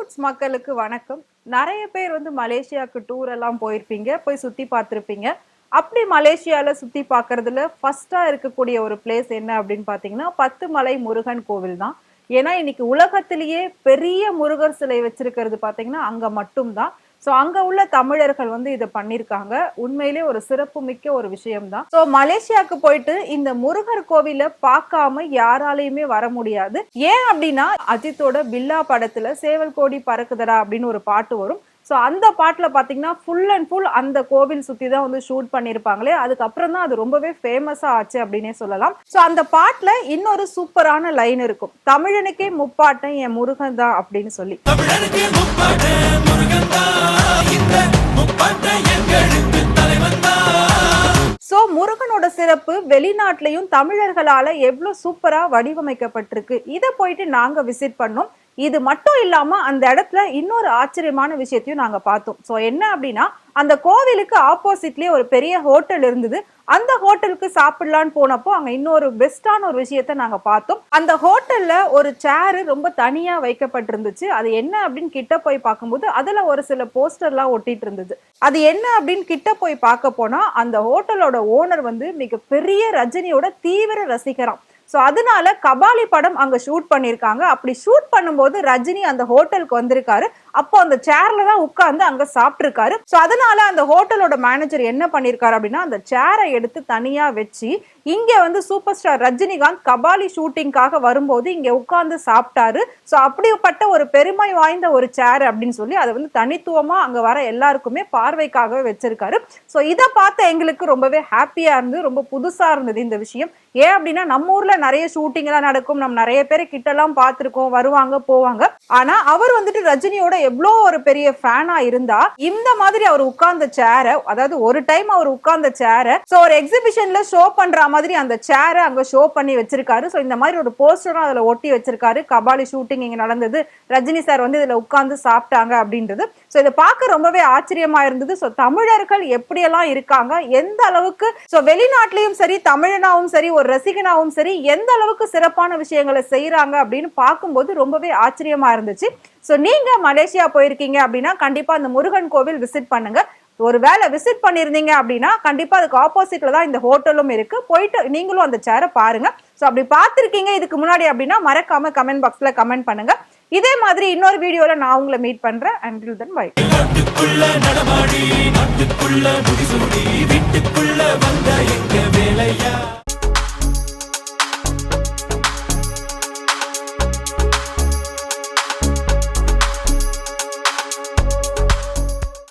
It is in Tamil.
ரூட்ஸ் மக்களுக்கு வணக்கம். நெறைய பேர் மலேசியாவுக்கு டூர் எல்லாம் போயிருப்பீங்க. போய் சுத்தி பார்த்திருப்பீங்க. அப்படி மலேசியால சுத்தி பார்க்கறதுல ஃபர்ஸ்ட்டா இருக்கக்கூடிய ஒரு பிளேஸ் என்ன அப்படின்னு பார்த்தீங்கன்னா, 10 மலை முருகன் கோவில் தான். ஏன்னா, இன்னைக்கு உலகத்திலேயே பெரிய முருகர் சிலை வச்சிருக்கிறது பார்த்தீங்கன்னா, அங்க மட்டும் தான். ஸோ அங்க உள்ள தமிழர்கள் இத பண்ணியிருக்காங்க. உண்மையிலே ஒரு சிறப்புமிக்க ஒரு விஷயம் தான். ஸோ மலேசியாவுக்கு போயிட்டு இந்த முருகர் கோவில பார்க்காம யாராலையுமே வர முடியாது. ஏன் அப்படின்னா, அஜித்தோட பில்லா படத்துல சேவல் கோடி பறக்குதடா அப்படின்னு ஒரு பாட்டு வரும். ஸோ அந்த பாட்டுல பாத்தீங்கன்னா ஃபுல் அண்ட் ஃபுல் அந்த கோவில் சுத்தி தான் ஷூட் பண்ணியிருப்பாங்களே. அதுக்கப்புறம் தான் அது ரொம்பவே ஃபேமஸா ஆச்சு அப்படின்னே சொல்லலாம். ஸோ அந்த பாட்டுல இன்னொரு சூப்பரான லைன் இருக்கும். தமிழனுக்கே முப்பாட்டன் என் முருகன் தான் அப்படின்னு சொல்லி. சோ முருகனோட சிறப்பு வெளிநாட்டிலையும் தமிழர்களால எவ்வளவு சூப்பரா வடிவமைக்கப்பட்டிருக்கு. இத போயிட்டு நாங்க விசிட் பண்ணோம். இது மட்டும் இல்லாம அந்த இடத்துல இன்னொரு ஆச்சரியமான விஷயத்தையும் நாங்க பார்த்தோம். சோ என்ன அப்படின்னா, அந்த கோவிலுக்கு ஆப்போசிட்லயே ஒரு பெரிய ஹோட்டல் இருந்தது. அந்த ஹோட்டலுக்கு சாப்பிடலான்னு போனப்போ அங்க இன்னொரு பெஸ்டான ஒரு விஷயத்த நாங்க பார்த்தோம். அந்த ஹோட்டல்ல ஒரு சேர் ரொம்ப தனியா வைக்கப்பட்டிருந்துச்சு. அது என்ன அப்படின்னு கிட்ட போய் பார்க்கும்போது அதுல ஒரு சில போஸ்டர்லாம் ஒட்டிட்டு இருந்தது. அது என்ன அப்படின்னு கிட்ட போய் பார்க்க போனா அந்த ஹோட்டலோட ஓனர் மிக பெரிய ரஜினியோட தீவிர ரசிகராம். சோ அதனால கபாலி படம் அங்க ஷூட் பண்ணிருக்காங்க. அப்படி ஷூட் பண்ணும்போது ரஜினி அந்த ஹோட்டலுக்கு வந்திருக்காரு. அப்போ அந்த சேர்ல தான் உட்கார்ந்து அங்க சாப்பிட்டிருக்காரு. சோ அதனால அந்த ஹோட்டலோட மேனேஜர் என்ன பண்ணிருக்காரு அப்படின்னா, அந்த சேரை எடுத்து தனியா வச்சு இங்க சூப்பர் ஸ்டார் ரஜினிகாந்த் கபாலி ஷூட்டிங்காக வரும்போது இங்க உட்கார்ந்து சாப்பிட்டாரு. சோ அப்படிப்பட்ட ஒரு பெருமை வாய்ந்த ஒரு சேர் அப்படின்னு சொல்லி அதை தனித்துவமா அங்க வர எல்லாருக்குமே பார்வைக்காக வச்சிருக்காரு. சோ இதை பார்த்த எங்களுக்கு ரொம்பவே ஹாப்பியா இருந்து ரொம்ப புதுசா இருந்தது இந்த விஷயம். ஏன் அப்படின்னா, நம்ம ஊர்ல நிறைய ஷூட்டிங் எல்லாம் நடக்கும். நம்ம நிறைய பேரை கிட்ட எல்லாம் பார்த்திருக்கோம், வருவாங்க போவாங்க. ஆனா அவர் ரஜினியோட எவ்வளோ ஒரு பெரிய ஃபேனா இருந்தா இந்த மாதிரி அவர் உட்கார்ந்த சேரை, அதாவது ஒரு டைம் அவர் உட்கார்ந்த சேரை ஒரு எக்ஸிபிஷன்ல ஷோ பண்ற மாதிரி அந்த சேரை அங்க ஷோ பண்ணி வச்சிருக்காரு. சோ இந்த மாதிரி ஒரு போஸ்டரும் அதுல ஒட்டி வச்சிருக்காரு. கபாலி ஷூட்டிங் இங்க நடந்தது, ரஜினி சார் இதுல உட்கார்ந்து சாப்பிட்டாங்க அப்படின்றது. சோ இதை பார்க்க ரொம்பவே ஆச்சரியமா இருந்தது. சோ தமிழர்கள் எப்படியெல்லாம் இருக்காங்க, எந்த அளவுக்கு வெளிநாட்டிலையும் சரி தமிழனாவும் சரி ஒரு ரசிகனாவும் சரி எந்த அளவுக்கு சிறப்பான விஷயங்களை செய்யறாங்க அப்படின்னு பார்க்கும்போது ரொம்பவே ஆச்சரியமா இருந்துச்சு. சோ நீங்க மலேசியா போயிருக்கீங்க அப்படின்னா கண்டிப்பா அந்த முருகன் கோவில் விசிட் பண்ணுங்க. ஒருவேளை விசிட் பண்ணிருந்தீங்க அப்படின்னா கண்டிப்பா அதுக்கு ஆப்போசிட்ல தான் இந்த ஹோட்டலும் இருக்கு. போயிட்டு நீங்களும் அந்த சேரை பாருங்க. சோ அப்படி பார்த்திருக்கீங்க இதுக்கு முன்னாடி அப்படின்னா மறக்காம கமெண்ட் பாக்ஸ்ல கமெண்ட் பண்ணுங்க. இதே மாதிரி இன்னொரு வீடியோல நான் உங்களை மீட் பண்றேன். until then bye. நாட்டுக்குள்ள நடமாடி நாட்டுக்குள்ள முடிசூடி வீட்டுக்குள்ள வந்த எங்க வேலையா.